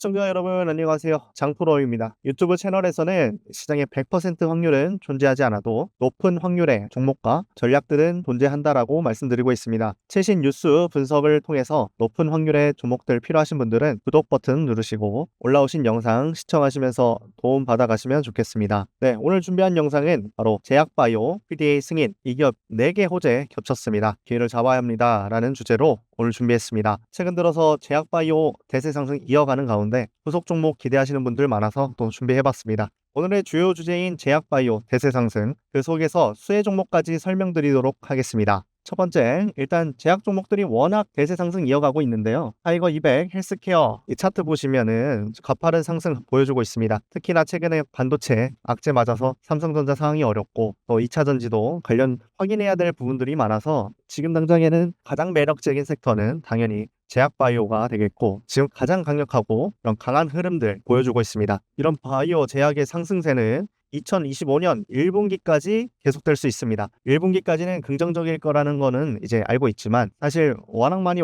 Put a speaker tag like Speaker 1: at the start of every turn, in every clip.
Speaker 1: 시청자 여러분 안녕하세요. 장프로입니다. 유튜브 채널에서는 시장의 100% 확률은 존재하지 않아도 높은 확률의 종목과 전략들은 존재한다라고 말씀드리고 있습니다. 최신 뉴스 분석을 통해서 높은 확률의 종목들 필요하신 분들은 구독 버튼 누르시고 올라오신 영상 시청하시면서 도움 받아가시면 좋겠습니다. 네, 오늘 준비한 영상은 바로 제약바이오, PDA 승인, 이 기업 4개 호재 겹쳤습니다. 기회를 잡아야 합니다. 라는 주제로 오늘 준비했습니다. 최근 들어서 제약바이오 대세 상승 이어가는 가운데 후속 종목 기대하시는 분들 많아서 또 준비해봤습니다. 오늘의 주요 주제인 제약바이오 대세 상승, 그 속에서 수혜 종목까지 설명드리도록 하겠습니다. 첫 번째, 일단 제약 종목들이 워낙 대세 상승 이어가고 있는데요. 타이거 200, 헬스케어 이 차트 보시면은 가파른 상승 보여주고 있습니다. 특히나 최근에 반도체 악재 맞아서 삼성전자 상황이 어렵고 또 2차 전지도 관련 확인해야 될 부분들이 많아서 지금 당장에는 가장 매력적인 섹터는 당연히 제약바이오가 되겠고 지금 가장 강력하고 그런 강한 흐름들 보여주고 있습니다. 이런 바이오 제약의 상승세는 2025년 1분기까지 계속될 수 있습니다. 1분기까지는 긍정적일 거라는 거는 이제 알고 있지만 사실 워낙 많이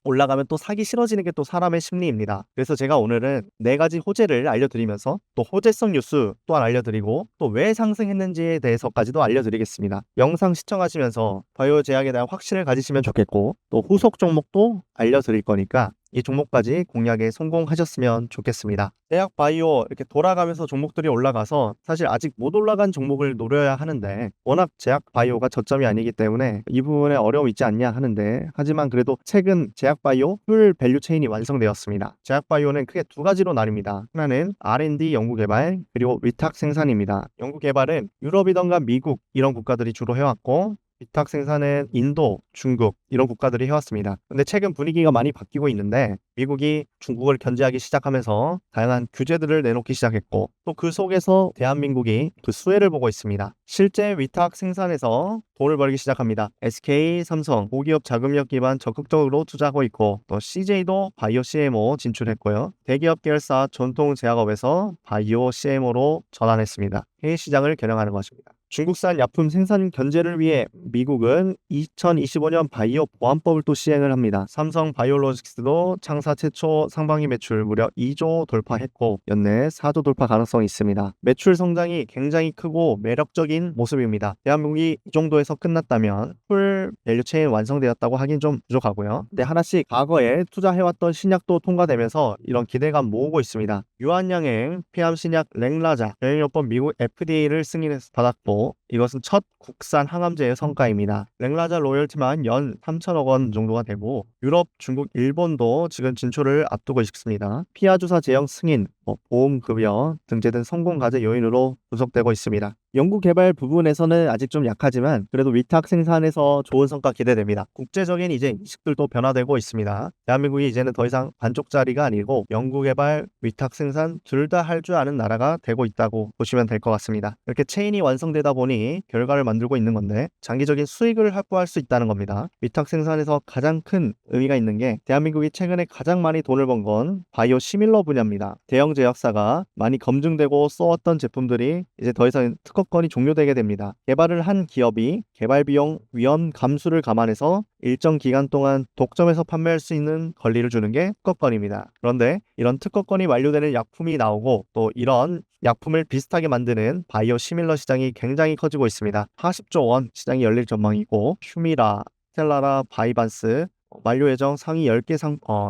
Speaker 1: 올라가면 또 사기 싫어지는 게 또 사람의 심리입니다. 그래서 제가 오늘은 4가지 호재를 알려드리면서 또 호재성 뉴스 또한 알려드리고 또 왜 상승했는지에 대해서까지도 알려드리겠습니다. 영상 시청하시면서 바이오 제약에 대한 확신을 가지시면 좋겠고 또 후속 종목도 알려드릴 거니까 이 종목까지 공략에 성공하셨으면 좋겠습니다. 제약 바이오 이렇게 돌아가면서 종목들이 올라가서 사실 아직 못 올라간 종목을 노려야 하는데 워낙 제약 바이오가 저점이 아니기 때문에 이 부분에 어려움이 있지 않냐 하는데 하지만 그래도 최근 제약 바이오 풀 밸류 체인이 완성되었습니다. 제약 바이오는 크게 2가지로 나뉩니다. 하나는 R&D 연구개발 그리고 위탁 생산입니다. 연구개발은 유럽이던가 미국 이런 국가들이 주로 해왔고 위탁 생산은 인도, 중국 이런 국가들이 해왔습니다. 근데 최근 분위기가 많이 바뀌고 있는데 미국이 중국을 견제하기 시작하면서 다양한 규제들을 내놓기 시작했고 또 그 속에서 대한민국이 그 수혜를 보고 있습니다. 실제 위탁 생산에서 돈을 벌기 시작합니다. SK, 삼성, 고기업 자금력 기반 적극적으로 투자하고 있고 또 CJ도 바이오 CMO 진출했고요. 대기업 계열사 전통 제약업에서 바이오 CMO로 전환했습니다. 해외 시장을 겨냥하는 것입니다. 중국산 약품 생산 견제를 위해 미국은 2025년 바이오 보안법을 또 시행을 합니다. 삼성 바이오로직스도 창사 최초 상반기 매출 무려 2조 돌파했고 연내 4조 돌파 가능성이 있습니다. 매출 성장이 굉장히 크고 매력적인 모습입니다. 대한민국이 이 정도에서 끝났다면 풀 밸류체인 완성되었다고 하긴 좀 부족하고요. 근데 하나씩 과거에 투자해왔던 신약도 통과되면서 이런 기대감 모으고 있습니다. 유한양행 폐암 신약 랭라자 병역요법 미국 FDA를 승인해서 받았고 이것은 첫 국산 항암제의 성과입니다. 랭라자 로열티만 연 3천억 원 정도가 되고 유럽, 중국, 일본도 지금 진출을 앞두고 있습니다. 피하 주사 제형 승인, 보험급여 등재된 성공 과제 요인으로 분석되고 있습니다. 연구개발 부분에서는 아직 좀 약하지만 그래도 위탁 생산에서 좋은 성과 기대됩니다. 국제적인 이제 인식들도 변화되고 있습니다. 대한민국이 이제는 더 이상 반쪽짜리가 아니고 연구개발, 위탁 생산 둘 다 할 줄 아는 나라가 되고 있다고 보시면 될 것 같습니다. 이렇게 체인이 완성되다 보니 결과를 만들고 있는 건데 장기적인 수익을 확보할 수 있다는 겁니다. 위탁 생산에서 가장 큰 의미가 있는 게 대한민국이 최근에 가장 많이 돈을 번 건 바이오 시밀러 분야입니다. 대형 제약사가 많이 검증되고 써왔던 제품들이 이제 더 이상 특허권이 종료되게 됩니다. 개발을 한 기업이 개발 비용 위험 감수를 감안해서 일정 기간 동안 독점해서 판매할 수 있는 권리를 주는 게 특허권입니다. 그런데 이런 특허권이 만료되는 약품이 나오고 또 이런 약품을 비슷하게 만드는 바이오 시밀러 시장이 굉장히 커지고 있습니다. 40조 원 시장이 열릴 전망이고 휴미라, 스텔라라, 바이반스 만료 예정 상위 10개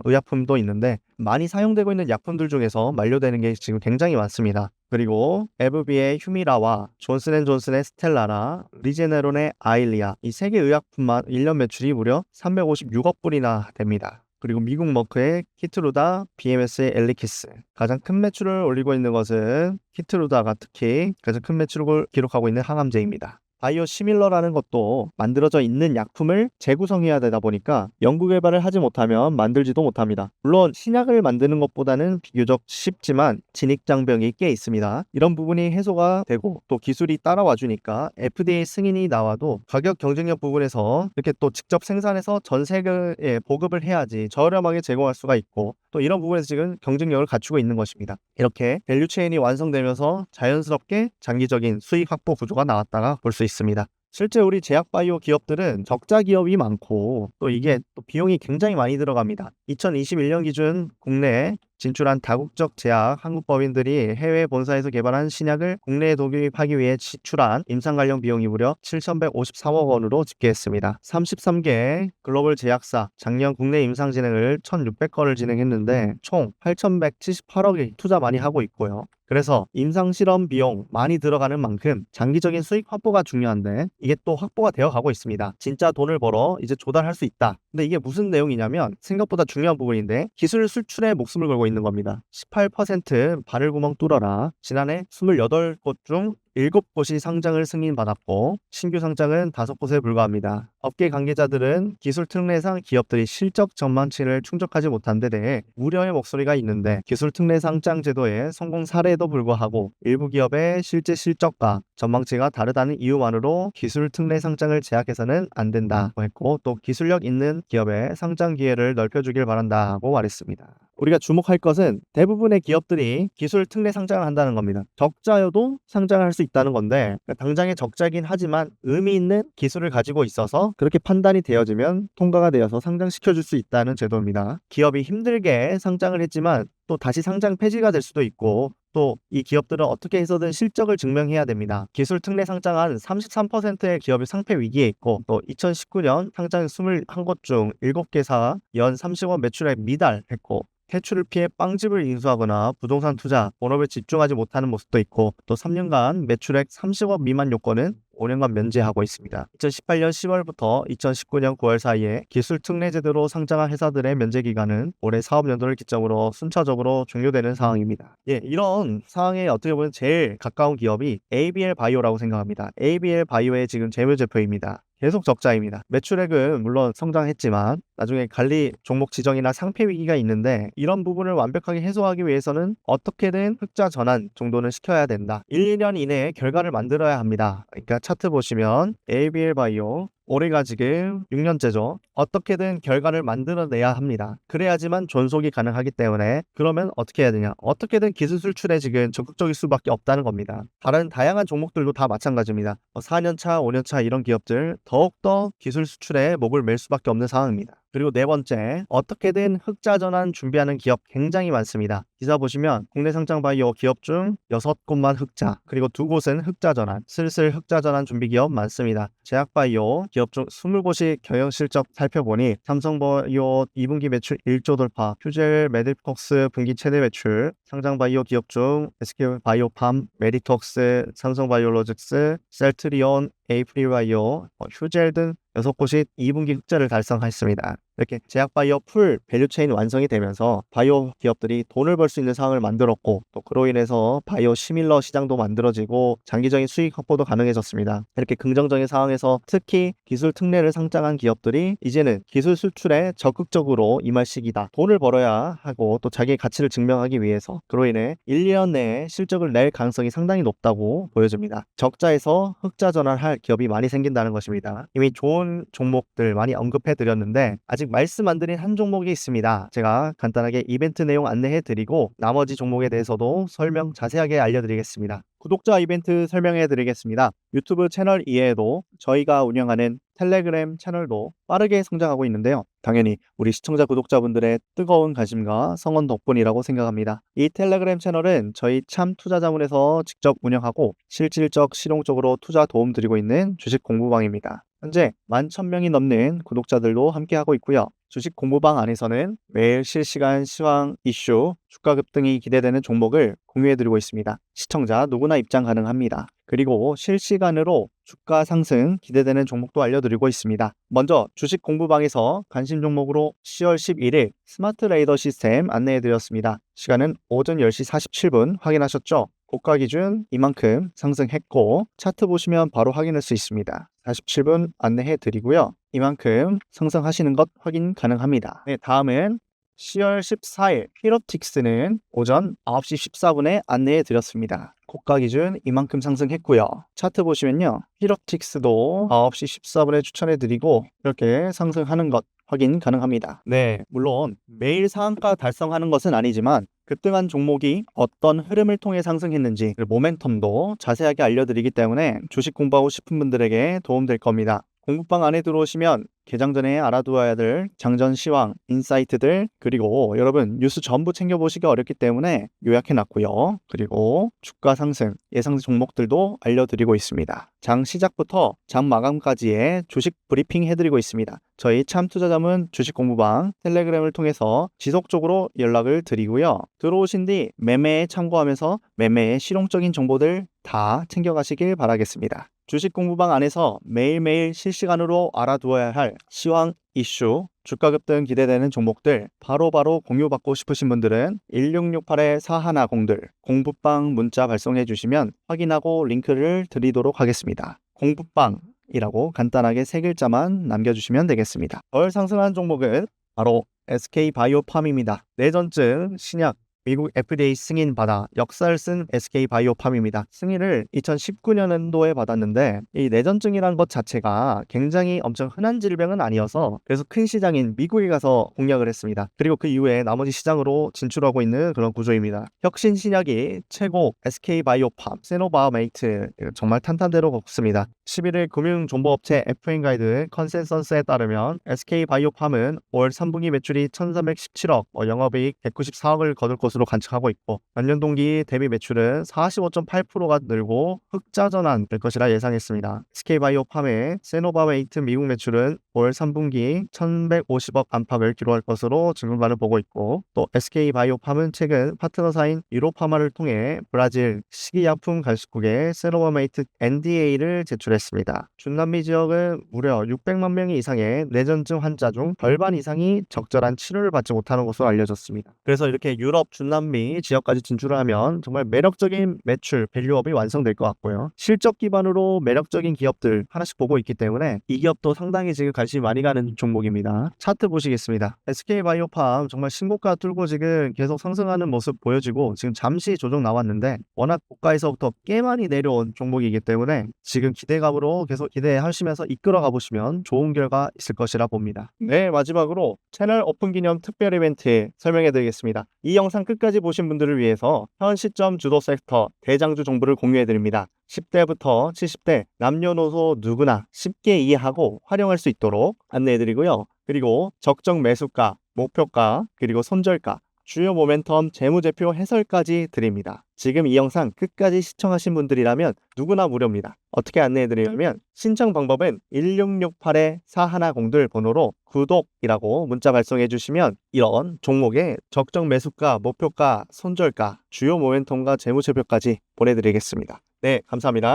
Speaker 1: 의약품도 있는데 많이 사용되고 있는 약품들 중에서 만료되는 게 지금 굉장히 많습니다. 그리고 에브비의 휴미라와 존슨앤존슨의 스텔라라, 리제네론의 아일리아 이 3개 의약품만 1년 매출이 무려 356억 불이나 됩니다. 그리고 미국 머크의 키트루다, BMS의 엘리키스 가장 큰 매출을 올리고 있는 것은 키트루다가 특히 가장 큰 매출을 기록하고 있는 항암제입니다. 바이오 시밀러라는 것도 만들어져 있는 약품을 재구성해야 되다 보니까 연구개발을 하지 못하면 만들지도 못합니다. 물론 신약을 만드는 것보다는 비교적 쉽지만 진입장벽이 꽤 있습니다. 이런 부분이 해소가 되고 또 기술이 따라와 주니까 FDA 승인이 나와도 가격 경쟁력 부분에서 이렇게 또 직접 생산해서 전 세계에 보급을 해야지 저렴하게 제공할 수가 있고 또 이런 부분에서 지금 경쟁력을 갖추고 있는 것입니다. 이렇게 밸류체인이 완성되면서 자연스럽게 장기적인 수익 확보 구조가 나왔다가 볼 수 있습니다. 실제 우리 제약바이오 기업들은 적자 기업이 많고 또 이게 또 비용이 굉장히 많이 들어갑니다. 2021년 기준 국내 진출한 다국적 제약 한국 법인들이 해외 본사에서 개발한 신약을 국내에 도입하기 위해 지출한 임상 관련 비용이 무려 7,154억 원으로 집계했습니다. 33개 글로벌 제약사 작년 국내 임상 진행을 1,600건을 진행했는데 총 8,178억이 투자 많이 하고 있고요. 그래서 임상실험 비용 많이 들어가는 만큼 장기적인 수익 확보가 중요한데 이게 또 확보가 되어 가고 있습니다. 진짜 돈을 벌어 이제 조달할 수 있다. 근데 이게 무슨 내용이냐면 생각보다 중요한 부분인데 기술 수출에 목숨을 걸고 있는 겁니다. 18% 바늘구멍 뚫어라. 지난해 28곳 중 7곳이 상장을 승인받았고 신규 상장은 5곳에 불과합니다. 업계 관계자들은 기술 특례상 기업들이 실적 전망치를 충족하지 못한 데 대해 우려의 목소리가 있는데 기술 특례 상장 제도의 성공 사례에도 불구하고 일부 기업의 실제 실적과 전망치가 다르다는 이유만으로 기술 특례 상장을 제약해서는 안 된다고 했고 또 기술력 있는 기업의 상장 기회를 넓혀주길 바란다고 말했습니다. 우리가 주목할 것은 대부분의 기업들이 기술 특례 상장을 한다는 겁니다. 적자여도 상장할 수 있다는 건데 당장의 적자긴 하지만 의미 있는 기술을 가지고 있어서 그렇게 판단이 되어지면 통과가 되어서 상장시켜줄 수 있다는 제도입니다. 기업이 힘들게 상장을 했지만 또 다시 상장 폐지가 될 수도 있고 또 이 기업들은 어떻게 해서든 실적을 증명해야 됩니다. 기술 특례 상장한 33%의 기업이 상폐 위기에 있고 또 2019년 상장 21곳 중 7개사 연 30억 매출액 미달했고 퇴출을 피해 빵집을 인수하거나 부동산 투자, 본업에 집중하지 못하는 모습도 있고 또 3년간 매출액 30억 미만 요건은 5년간 면제하고 있습니다. 2018년 10월부터 2019년 9월 사이에 기술 특례 제도로 상장한 회사들의 면제 기간은 올해 사업연도를 기점으로 순차적으로 종료되는 상황입니다. 이런 상황에 어떻게 보면 제일 가까운 기업이 ABL 바이오라고 생각합니다. ABL 바이오의 지금 재무제표입니다. 계속 적자입니다. 매출액은 물론 성장했지만 나중에 관리 종목 지정이나 상폐 위기가 있는데 이런 부분을 완벽하게 해소하기 위해서는 어떻게든 흑자 전환 정도는 시켜야 된다. 1, 2년 이내에 결과를 만들어야 합니다. 그러니까 차트 보시면 ABL 바이오 올해가 지금 6년째죠. 어떻게든 결과를 만들어내야 합니다. 그래야지만 존속이 가능하기 때문에 그러면 어떻게 해야 되냐? 어떻게든 기술 수출에 지금 적극적일 수밖에 없다는 겁니다. 다른 다양한 종목들도 다 마찬가지입니다. 4년차, 5년차 이런 기업들 더욱더 기술 수출에 목을 맬 수밖에 없는 상황입니다. 그리고 네 번째, 어떻게든 흑자 전환 준비하는 기업 굉장히 많습니다. 기사 보시면 국내 상장 바이오 기업 중 6곳만 흑자, 그리고 2곳은 흑자 전환, 슬슬 흑자 전환 준비 기업 많습니다. 제약 바이오 기업 중 20곳이 경영 실적 살펴보니 삼성 바이오 2분기 매출 1조 돌파, 휴젤 메디톡스 분기 최대 매출, 상장 바이오 기업 중 SK 바이오팜, 메디톡스, 삼성 바이오로직스, 셀트리온, 에이프리바이오, 휴젤 등 6곳이 2분기 흑자를 달성했습니다. 이렇게 제약바이오 풀 밸류체인 완성이 되면서 바이오 기업들이 돈을 벌 수 있는 상황을 만들었고 또 그로 인해서 바이오 시밀러 시장도 만들어지고 장기적인 수익 확보도 가능해졌습니다. 이렇게 긍정적인 상황에서 특히 기술 특례를 상장한 기업들이 이제는 기술 수출에 적극적으로 임할 시기다. 돈을 벌어야 하고 또 자기의 가치를 증명하기 위해서 그로 인해 1, 2년 내에 실적을 낼 가능성이 상당히 높다고 보여집니다. 적자에서 흑자 전환할 기업이 많이 생긴다는 것입니다. 이미 좋은 종목들 많이 언급해 드렸는데 아직 말씀 안 드린 한 종목이 있습니다. 제가 간단하게 이벤트 내용 안내해 드리고 나머지 종목에 대해서도 설명 자세하게 알려드리겠습니다. 구독자 이벤트 설명해 드리겠습니다. 유튜브 채널 이외에도 저희가 운영하는 텔레그램 채널도 빠르게 성장하고 있는데요. 당연히 우리 시청자 구독자분들의 뜨거운 관심과 성원 덕분이라고 생각합니다. 이 텔레그램 채널은 저희 참 투자자문에서 직접 운영하고 실질적 실용적으로 투자 도움 드리고 있는 주식 공부방입니다. 현재 11,000명이 넘는 구독자들도 함께하고 있고요. 주식 공부방 안에서는 매일 실시간 시황 이슈, 주가 급등이 기대되는 종목을 공유해드리고 있습니다. 시청자 누구나 입장 가능합니다. 그리고 실시간으로 주가 상승 기대되는 종목도 알려드리고 있습니다. 먼저 주식 공부방에서 관심 종목으로 10월 11일 스마트 레이더 시스템 안내해드렸습니다. 시간은 오전 10시 47분 확인하셨죠? 고가 기준 이만큼 상승했고 차트 보시면 바로 확인할 수 있습니다. 47분 안내해 드리고요. 이만큼 상승하시는 것 확인 가능합니다. 네, 다음은 10월 14일 히로틱스는 오전 9시 14분에 안내해 드렸습니다. 고가 기준 이만큼 상승했고요. 차트 보시면요. 히로틱스도 9시 14분에 추천해 드리고 이렇게 상승하는 것 확인 가능합니다. 네, 물론 매일 상한가 달성하는 것은 아니지만 급등한 종목이 어떤 흐름을 통해 상승했는지 모멘텀도 자세하게 알려드리기 때문에 주식 공부하고 싶은 분들에게 도움될 겁니다. 공부방 안에 들어오시면 개장 전에 알아두어야 될 장전 시황, 인사이트들, 그리고 여러분 뉴스 전부 챙겨보시기 어렵기 때문에 요약해놨고요. 그리고 주가 상승, 예상 종목들도 알려드리고 있습니다. 장 시작부터 장 마감까지의 주식 브리핑 해드리고 있습니다. 저희 참투자자문 주식 공부방 텔레그램을 통해서 지속적으로 연락을 드리고요. 들어오신 뒤 매매에 참고하면서 매매의 실용적인 정보들 다 챙겨가시길 바라겠습니다. 주식 공부방 안에서 매일매일 실시간으로 알아두어야 할 시황, 이슈, 주가 급등 기대되는 종목들 바로바로 공유받고 싶으신 분들은 1668-4110들 공부방 문자 발송해 주시면 확인하고 링크를 드리도록 하겠습니다. 공부방이라고 간단하게 3글자만 남겨주시면 되겠습니다. 덜 상승한 종목은 바로 SK바이오팜입니다. 내전증, 신약, 미국 FDA 승인 받아 역사를 쓴 SK바이오팜입니다. 승인을 2019년도에 받았는데 이 내전증이란 것 자체가 굉장히 엄청 흔한 질병은 아니어서 그래서 큰 시장인 미국에 가서 공략을 했습니다. 그리고 그 이후에 나머지 시장으로 진출하고 있는 그런 구조입니다. 혁신 신약이 최고 SK바이오팜, 세노바메이트 정말 탄탄대로 걷습니다. 11일 금융정보업체 FN가이드 컨센서스에 따르면 SK바이오팜은 올 3분기 매출이 1317억, 영업이익 194억을 거둘 것으로 관측하고 있고 전년 동기 대비 매출은 45.8%가 늘고 흑자 전환될 것이라 예상했습니다. SK바이오팜의 세노바메이트 미국 매출은 올 3분기 1150억 안팎을 기록할 것으로 증권가는 보고 있고 또 SK바이오팜은 최근 파트너사인 유로파마를 통해 브라질 식이약품 간식국에 세노바메이트 NDA를 제출했습니다. 중남미 지역은 무려 600만 명 이상의 내전증 환자 중 절반 이상이 적절한 치료를 받지 못하는 것으로 알려졌습니다. 그래서 이렇게 유럽, 중남미 지역까지 진출을 하면 정말 매력적인 매출, 밸류업이 완성될 것 같고요. 실적 기반으로 매력적인 기업들 하나씩 보고 있기 때문에 이 기업도 상당히 지금 관심이 많이 가는 종목입니다. 차트 보시겠습니다. SK바이오팜 정말 신고가 뚫고 지금 계속 상승하는 모습 보여지고 지금 잠시 조정 나왔는데 워낙 고가에서부터 꽤 많이 내려온 종목이기 때문에 지금 기대감으로 계속 기대하시면서 이끌어 가보시면 좋은 결과 있을 것이라 봅니다. 네, 마지막으로 채널 오픈 기념 특별 이벤트 설명해 드리겠습니다. 이 영상 끝까지 보신 분들을 위해서 현 시점 주도 섹터 대장주 정보를 공유해 드립니다. 10대부터 70대 남녀노소 누구나 쉽게 이해하고 활용할 수 있도록 안내해 드리고요. 그리고 적정 매수가, 목표가, 그리고 손절가, 주요 모멘텀 재무제표 해설까지 드립니다. 지금 이 영상 끝까지 시청하신 분들이라면 누구나 무료입니다. 어떻게 안내해드리냐면 신청 방법은 1668-4110들 번호로 구독이라고 문자 발송해 주시면 이런 종목의 적정 매수가, 목표가, 손절가, 주요 모멘텀과 재무제표까지 보내드리겠습니다. 네, 감사합니다.